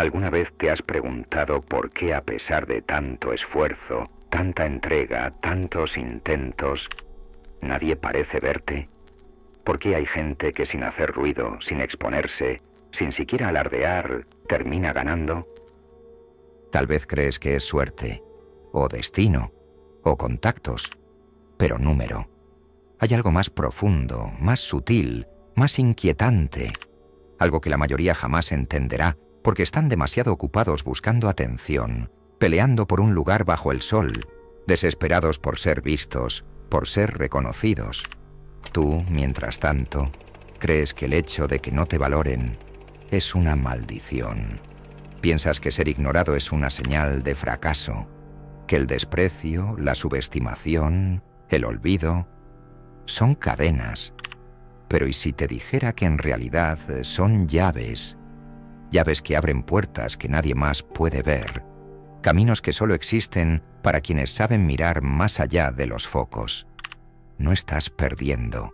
¿Alguna vez te has preguntado por qué, a pesar de tanto esfuerzo, tanta entrega, tantos intentos, nadie parece verte? ¿Por qué hay gente que sin hacer ruido, sin exponerse, sin siquiera alardear, termina ganando? Tal vez crees que es suerte, o destino, o contactos, pero número. Hay algo más profundo, más sutil, más inquietante, algo que la mayoría jamás entenderá, porque están demasiado ocupados buscando atención, peleando por un lugar bajo el sol, desesperados por ser vistos, por ser reconocidos. Tú, mientras tanto, crees que el hecho de que no te valoren es una maldición. Piensas que ser ignorado es una señal de fracaso, que el desprecio, la subestimación, el olvido, son cadenas. Pero ¿y si te dijera que en realidad son llaves? Llaves que abren puertas que nadie más puede ver, caminos que solo existen para quienes saben mirar más allá de los focos. No estás perdiendo.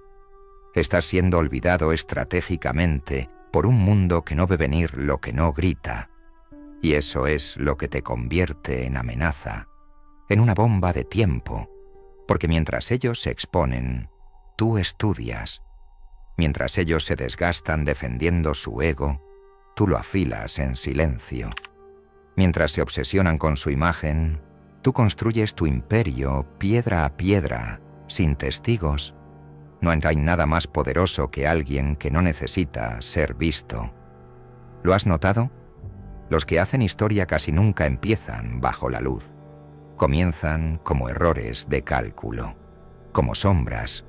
Estás siendo olvidado estratégicamente por un mundo que no ve venir lo que no grita. Y eso es lo que te convierte en amenaza, en una bomba de tiempo, porque mientras ellos se exponen, tú estudias. Mientras ellos se desgastan defendiendo su ego, tú lo afilas en silencio. Mientras se obsesionan con su imagen, tú construyes tu imperio piedra a piedra, sin testigos. No hay nada más poderoso que alguien que no necesita ser visto. ¿Lo has notado? Los que hacen historia casi nunca empiezan bajo la luz. Comienzan como errores de cálculo, como sombras,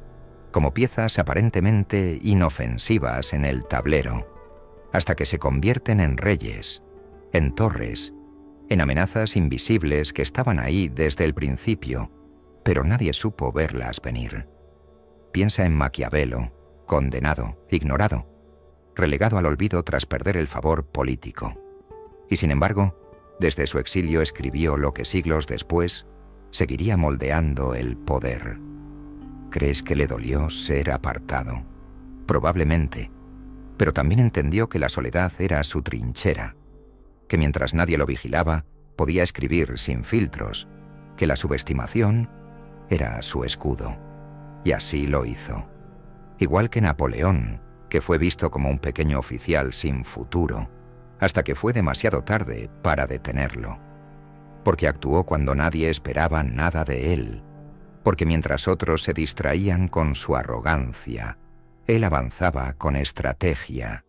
como piezas aparentemente inofensivas en el tablero, hasta que se convierten en reyes, en torres, en amenazas invisibles que estaban ahí desde el principio, pero nadie supo verlas venir. Piensa en Maquiavelo, condenado, ignorado, relegado al olvido tras perder el favor político. Y sin embargo, desde su exilio escribió lo que siglos después seguiría moldeando el poder. ¿Crees que le dolió ser apartado? Probablemente, pero también entendió que la soledad era su trinchera, que mientras nadie lo vigilaba, podía escribir sin filtros, que la subestimación era su escudo. Y así lo hizo. Igual que Napoleón, que fue visto como un pequeño oficial sin futuro, hasta que fue demasiado tarde para detenerlo. Porque actuó cuando nadie esperaba nada de él, porque mientras otros se distraían con su arrogancia, él avanzaba con estrategia.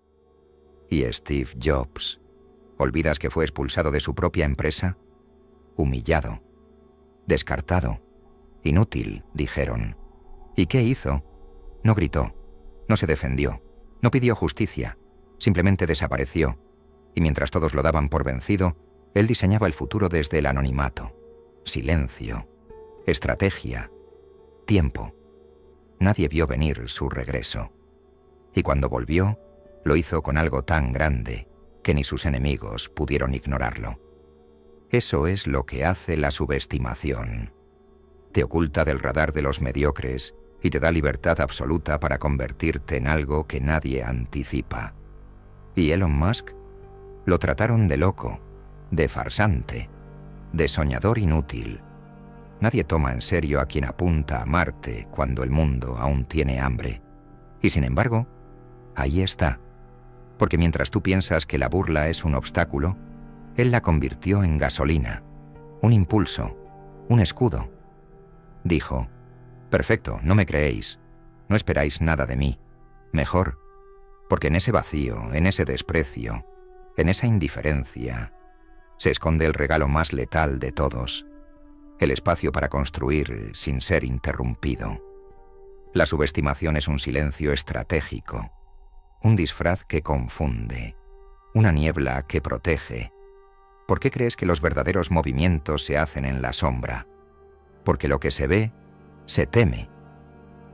¿Y Steve Jobs? ¿Olvidas que fue expulsado de su propia empresa? Humillado, descartado, inútil, dijeron. ¿Y qué hizo? No gritó, no se defendió, no pidió justicia, simplemente desapareció, y mientras todos lo daban por vencido, él diseñaba el futuro desde el anonimato. Silencio, estrategia, tiempo. Nadie vio venir su regreso. Y cuando volvió, lo hizo con algo tan grande que ni sus enemigos pudieron ignorarlo. Eso es lo que hace la subestimación. Te oculta del radar de los mediocres y te da libertad absoluta para convertirte en algo que nadie anticipa. ¿Y Elon Musk? Lo trataron de loco, de farsante, de soñador inútil. Nadie toma en serio a quien apunta a Marte cuando el mundo aún tiene hambre. Y sin embargo, ahí está. Porque mientras tú piensas que la burla es un obstáculo, él la convirtió en gasolina, un impulso, un escudo. Dijo: «Perfecto, no me creéis, no esperáis nada de mí. Mejor, porque en ese vacío, en ese desprecio, en esa indiferencia, se esconde el regalo más letal de todos, el espacio para construir sin ser interrumpido. La subestimación es un silencio estratégico, un disfraz que confunde, una niebla que protege. ¿Por qué crees que los verdaderos movimientos se hacen en la sombra? Porque lo que se ve, se teme.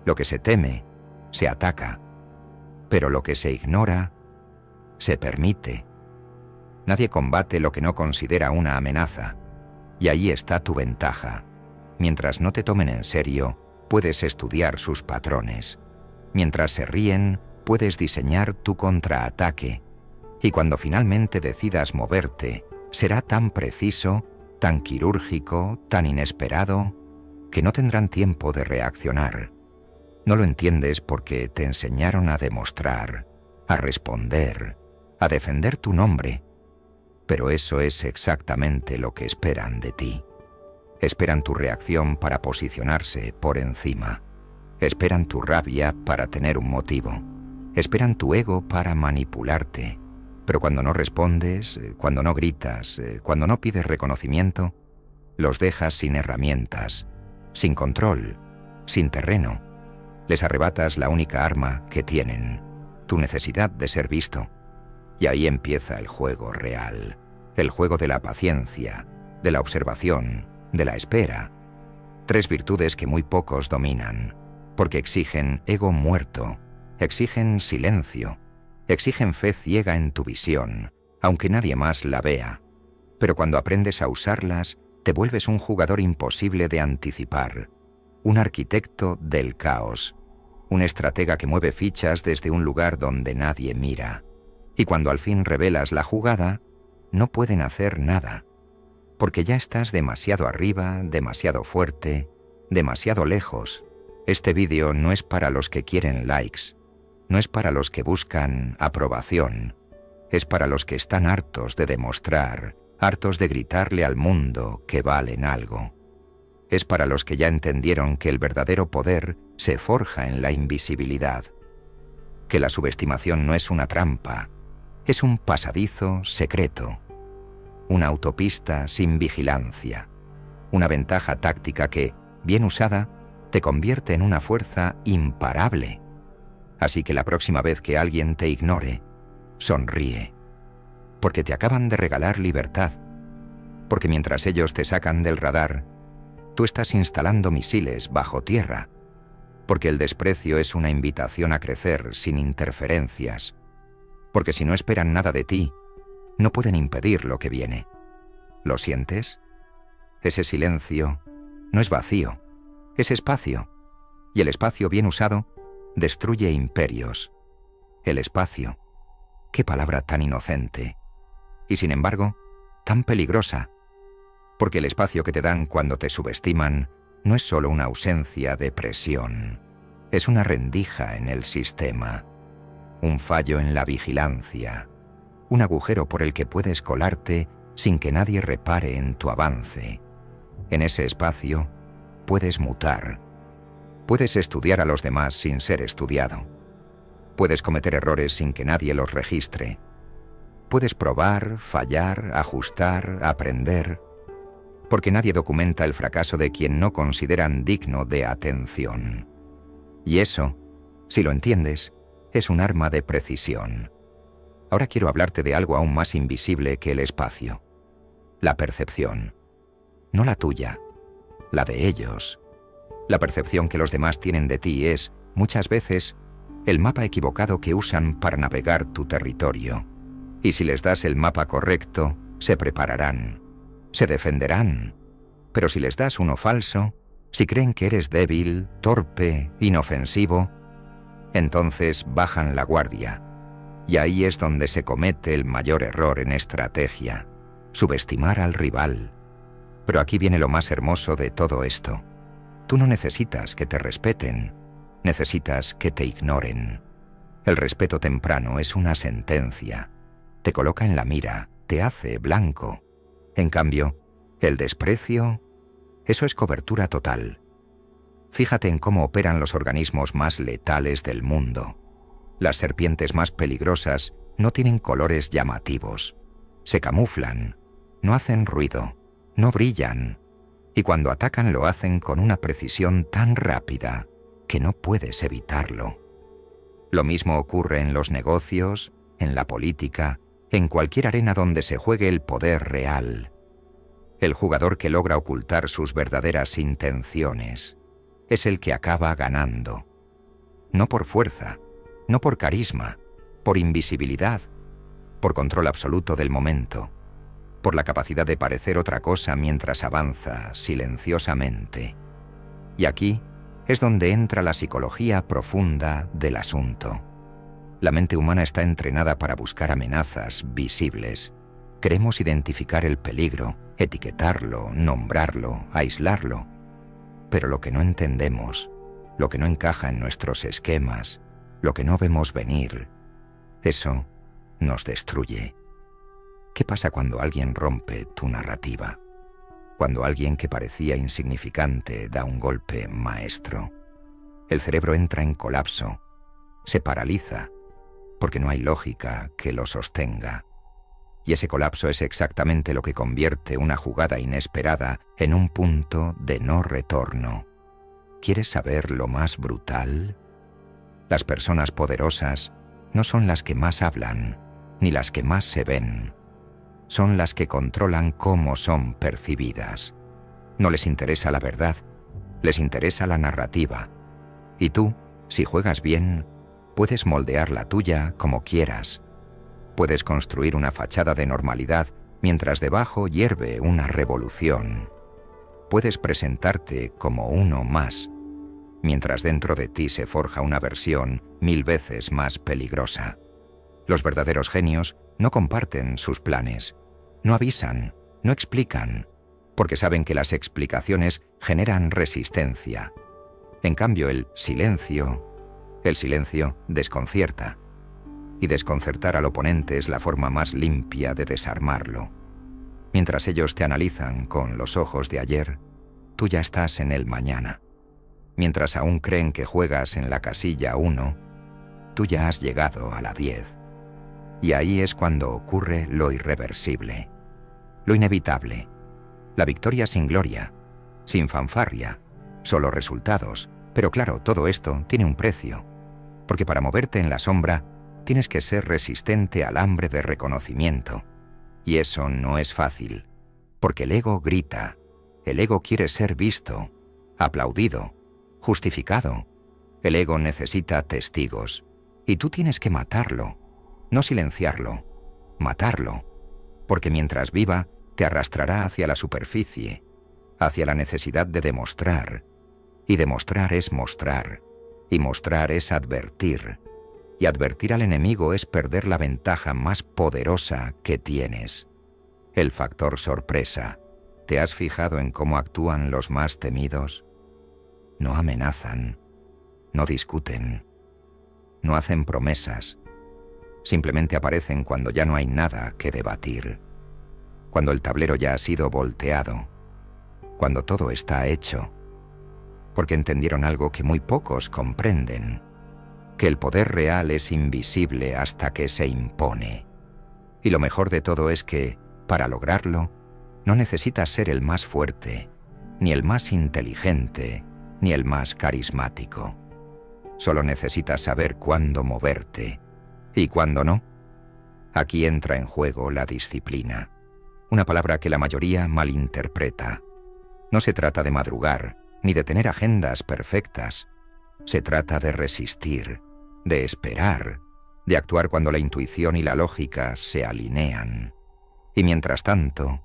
Lo que se teme, se ataca. Pero lo que se ignora, se permite. Nadie combate lo que no considera una amenaza. Y ahí está tu ventaja. Mientras no te tomen en serio, puedes estudiar sus patrones. Mientras se ríen, puedes diseñar tu contraataque. Y cuando finalmente decidas moverte, será tan preciso, tan quirúrgico, tan inesperado, que no tendrán tiempo de reaccionar. No lo entiendes porque te enseñaron a demostrar, a responder, a defender tu nombre. Pero eso es exactamente lo que esperan de ti. Esperan tu reacción para posicionarse por encima. Esperan tu rabia para tener un motivo. Esperan tu ego para manipularte. Pero cuando no respondes, cuando no gritas, cuando no pides reconocimiento, los dejas sin herramientas, sin control, sin terreno. Les arrebatas la única arma que tienen, tu necesidad de ser visto. Y ahí empieza el juego real, el juego de la paciencia, de la observación, de la espera. 3 virtudes que muy pocos dominan, porque exigen ego muerto, exigen silencio, exigen fe ciega en tu visión, aunque nadie más la vea. Pero cuando aprendes a usarlas, te vuelves un jugador imposible de anticipar, un arquitecto del caos, un estratega que mueve fichas desde un lugar donde nadie mira. Y cuando al fin revelas la jugada, no pueden hacer nada, porque ya estás demasiado arriba, demasiado fuerte, demasiado lejos. Este vídeo no es para los que quieren likes, no es para los que buscan aprobación, es para los que están hartos de demostrar, hartos de gritarle al mundo que valen algo. Es para los que ya entendieron que el verdadero poder se forja en la invisibilidad, que la subestimación no es una trampa, es un pasadizo secreto, una autopista sin vigilancia, una ventaja táctica que, bien usada, te convierte en una fuerza imparable. Así que la próxima vez que alguien te ignore, sonríe, porque te acaban de regalar libertad, porque mientras ellos te sacan del radar, tú estás instalando misiles bajo tierra, porque el desprecio es una invitación a crecer sin interferencias, porque si no esperan nada de ti, no pueden impedir lo que viene. ¿Lo sientes? Ese silencio no es vacío, es espacio, y el espacio bien usado destruye imperios. El espacio, qué palabra tan inocente, y sin embargo, tan peligrosa, porque el espacio que te dan cuando te subestiman no es solo una ausencia de presión, es una rendija en el sistema, un fallo en la vigilancia, un agujero por el que puedes colarte sin que nadie repare en tu avance. En ese espacio puedes mutar, puedes estudiar a los demás sin ser estudiado, puedes cometer errores sin que nadie los registre, puedes probar, fallar, ajustar, aprender, porque nadie documenta el fracaso de quien no consideran digno de atención. Y eso, si lo entiendes, es un arma de precisión. Ahora quiero hablarte de algo aún más invisible que el espacio. La percepción. No la tuya, la de ellos. La percepción que los demás tienen de ti es, muchas veces, el mapa equivocado que usan para navegar tu territorio. Y si les das el mapa correcto, se prepararán, se defenderán. Pero si les das uno falso, si creen que eres débil, torpe, inofensivo, entonces bajan la guardia. Y ahí es donde se comete el mayor error en estrategia, subestimar al rival. Pero aquí viene lo más hermoso de todo esto. Tú no necesitas que te respeten, necesitas que te ignoren. El respeto temprano es una sentencia, te coloca en la mira, te hace blanco. En cambio, el desprecio, eso es cobertura total. Fíjate en cómo operan los organismos más letales del mundo. Las serpientes más peligrosas no tienen colores llamativos. Se camuflan, no hacen ruido, no brillan, y cuando atacan lo hacen con una precisión tan rápida que no puedes evitarlo. Lo mismo ocurre en los negocios, en la política, en cualquier arena donde se juegue el poder real. El jugador que logra ocultar sus verdaderas intenciones es el que acaba ganando. No por fuerza, no por carisma, por invisibilidad, por control absoluto del momento, por la capacidad de parecer otra cosa mientras avanza silenciosamente. Y aquí es donde entra la psicología profunda del asunto. La mente humana está entrenada para buscar amenazas visibles. Queremos identificar el peligro, etiquetarlo, nombrarlo, aislarlo. Pero lo que no entendemos, lo que no encaja en nuestros esquemas, lo que no vemos venir, eso nos destruye. ¿Qué pasa cuando alguien rompe tu narrativa? Cuando alguien que parecía insignificante da un golpe maestro. El cerebro entra en colapso, se paraliza, porque no hay lógica que lo sostenga. Y ese colapso es exactamente lo que convierte una jugada inesperada en un punto de no retorno. ¿Quieres saber lo más brutal? Las personas poderosas no son las que más hablan, ni las que más se ven. Son las que controlan cómo son percibidas. No les interesa la verdad, les interesa la narrativa. Y tú, si juegas bien, puedes moldear la tuya como quieras. Puedes construir una fachada de normalidad mientras debajo hierve una revolución. Puedes presentarte como uno más, mientras dentro de ti se forja una versión 1000 veces más peligrosa. Los verdaderos genios no comparten sus planes, no avisan, no explican, porque saben que las explicaciones generan resistencia. En cambio, el silencio desconcierta. Y desconcertar al oponente es la forma más limpia de desarmarlo. Mientras ellos te analizan con los ojos de ayer, tú ya estás en el mañana. Mientras aún creen que juegas en la casilla 1, tú ya has llegado a la 10. Y ahí es cuando ocurre lo irreversible, lo inevitable, la victoria sin gloria, sin fanfarria, solo resultados. Pero claro, todo esto tiene un precio, porque para moverte en la sombra tienes que ser resistente al hambre de reconocimiento. Y eso no es fácil, porque el ego grita, el ego quiere ser visto, aplaudido, justificado. El ego necesita testigos, y tú tienes que matarlo, no silenciarlo, matarlo, porque mientras viva te arrastrará hacia la superficie, hacia la necesidad de demostrar, y demostrar es mostrar, y mostrar es advertir, y advertir al enemigo es perder la ventaja más poderosa que tienes, el factor sorpresa. ¿Te has fijado en cómo actúan los más temidos? No amenazan, no discuten, no hacen promesas, simplemente aparecen cuando ya no hay nada que debatir, cuando el tablero ya ha sido volteado, cuando todo está hecho, porque entendieron algo que muy pocos comprenden, que el poder real es invisible hasta que se impone. Y lo mejor de todo es que, para lograrlo, no necesitas ser el más fuerte, ni el más inteligente, ni el más carismático. Solo necesitas saber cuándo moverte, y cuándo no. Aquí entra en juego la disciplina, una palabra que la mayoría malinterpreta. No se trata de madrugar, ni de tener agendas perfectas. Se trata de resistir, de esperar, de actuar cuando la intuición y la lógica se alinean. Y mientras tanto,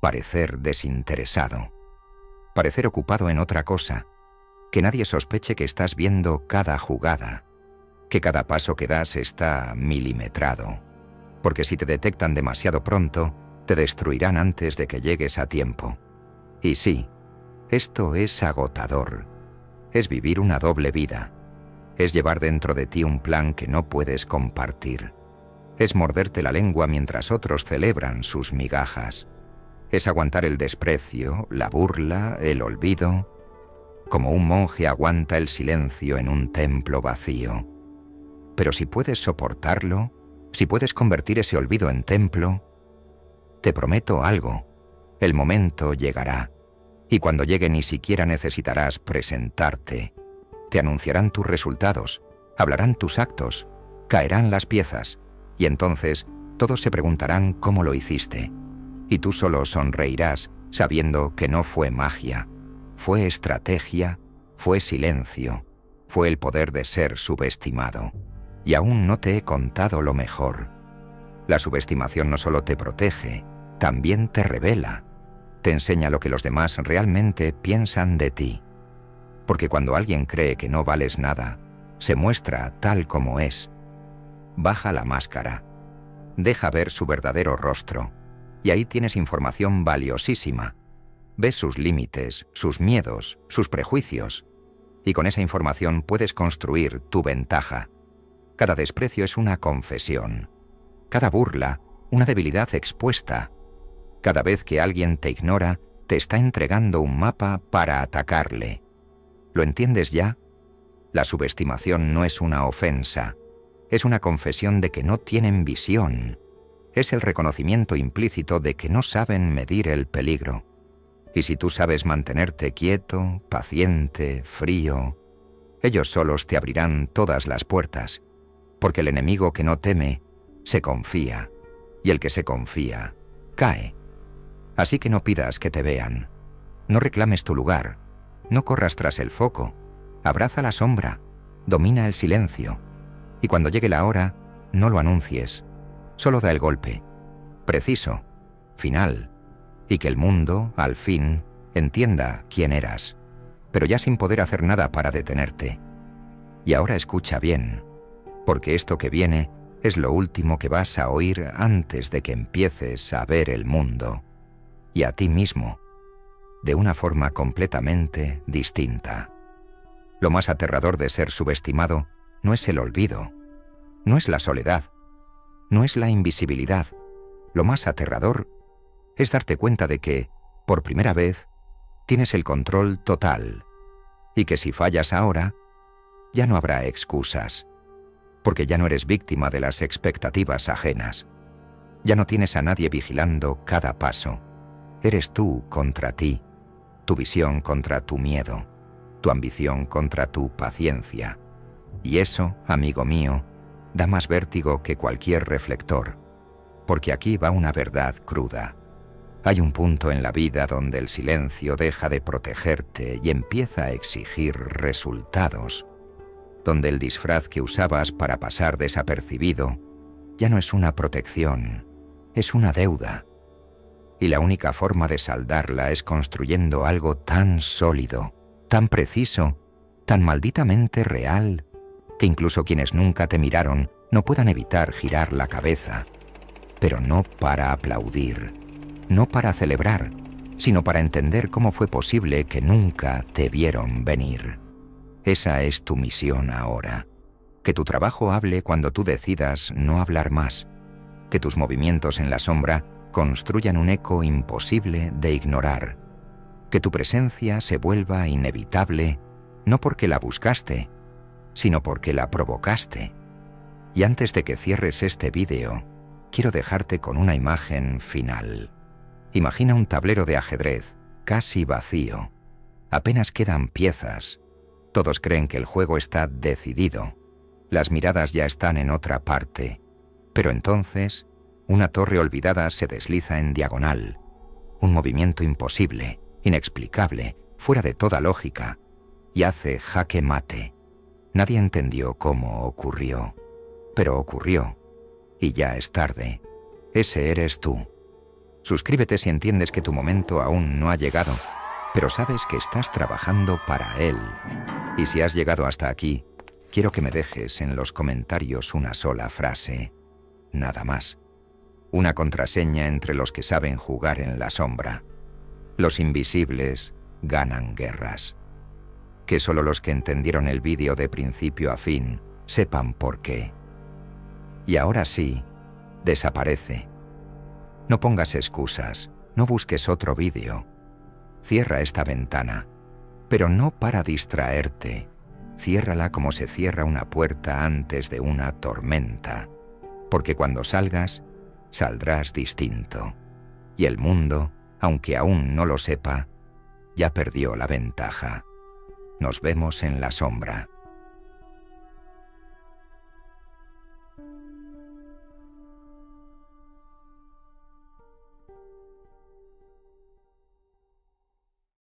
parecer desinteresado, parecer ocupado en otra cosa, que nadie sospeche que estás viendo cada jugada, que cada paso que das está milimetrado, porque si te detectan demasiado pronto, te destruirán antes de que llegues a tiempo. Y sí, esto es agotador, es vivir una doble vida, es llevar dentro de ti un plan que no puedes compartir, es morderte la lengua mientras otros celebran sus migajas, es aguantar el desprecio, la burla, el olvido, como un monje aguanta el silencio en un templo vacío. Pero si puedes soportarlo, si puedes convertir ese olvido en templo, te prometo algo, el momento llegará, y cuando llegue ni siquiera necesitarás presentarte. Te anunciarán tus resultados, hablarán tus actos, caerán las piezas, y entonces todos se preguntarán cómo lo hiciste, y tú solo sonreirás sabiendo que no fue magia, fue estrategia, fue silencio, fue el poder de ser subestimado. Y aún no te he contado lo mejor. La subestimación no solo te protege, también te revela, te enseña lo que los demás realmente piensan de ti. Porque cuando alguien cree que no vales nada, se muestra tal como es. baja la máscara. Deja ver su verdadero rostro. Y ahí tienes información valiosísima. Ves sus límites, sus miedos, sus prejuicios. Y con esa información puedes construir tu ventaja. Cada desprecio es una confesión. Cada burla, una debilidad expuesta. Cada vez que alguien te ignora, te está entregando un mapa para atacarle. ¿Lo entiendes ya? La subestimación no es una ofensa. Es una confesión de que no tienen visión. Es el reconocimiento implícito de que no saben medir el peligro. Y si tú sabes mantenerte quieto, paciente, frío, ellos solos te abrirán todas las puertas, porque el enemigo que no teme, se confía, y el que se confía, cae. Así que no pidas que te vean, no reclames tu lugar, no corras tras el foco, abraza la sombra, domina el silencio, y cuando llegue la hora, no lo anuncies, solo da el golpe, preciso, final, y que el mundo, al fin, entienda quién eras, pero ya sin poder hacer nada para detenerte. Y ahora escucha bien, porque esto que viene es lo último que vas a oír antes de que empieces a ver el mundo, y a ti mismo, de una forma completamente distinta. Lo más aterrador de ser subestimado no es el olvido, no es la soledad, no es la invisibilidad. Lo más aterrador es darte cuenta de que, por primera vez, tienes el control total, y que si fallas ahora, ya no habrá excusas, porque ya no eres víctima de las expectativas ajenas. Ya no tienes a nadie vigilando cada paso. Eres tú contra ti, tu visión contra tu miedo, tu ambición contra tu paciencia. Y eso, amigo mío, da más vértigo que cualquier reflector, porque aquí va una verdad cruda. Hay un punto en la vida donde el silencio deja de protegerte y empieza a exigir resultados, donde el disfraz que usabas para pasar desapercibido ya no es una protección, es una deuda. Y la única forma de saldarla es construyendo algo tan sólido, tan preciso, tan malditamente real, que incluso quienes nunca te miraron no puedan evitar girar la cabeza, pero no para aplaudir, no para celebrar, sino para entender cómo fue posible que nunca te vieron venir. Esa es tu misión ahora. Que tu trabajo hable cuando tú decidas no hablar más. Que tus movimientos en la sombra construyan un eco imposible de ignorar. Que tu presencia se vuelva inevitable, no porque la buscaste, sino porque la provocaste. Y antes de que cierres este vídeo, quiero dejarte con una imagen final. Imagina un tablero de ajedrez, casi vacío. Apenas quedan piezas. Todos creen que el juego está decidido. Las miradas ya están en otra parte. Pero entonces, una torre olvidada se desliza en diagonal. Un movimiento imposible, inexplicable, fuera de toda lógica, y hace jaque mate. Nadie entendió cómo ocurrió, pero ocurrió, y ya es tarde. Ese eres tú. Suscríbete si entiendes que tu momento aún no ha llegado, pero sabes que estás trabajando para él. Y si has llegado hasta aquí, quiero que me dejes en los comentarios una sola frase, nada más. Una contraseña entre los que saben jugar en la sombra. Los invisibles ganan guerras. Que solo los que entendieron el vídeo de principio a fin sepan por qué. Y ahora sí, desaparece. No pongas excusas, no busques otro vídeo. Cierra esta ventana, pero no para distraerte. Ciérrala como se cierra una puerta antes de una tormenta, porque cuando salgas, saldrás distinto. Y el mundo, aunque aún no lo sepa, ya perdió la ventaja. Nos vemos en la sombra.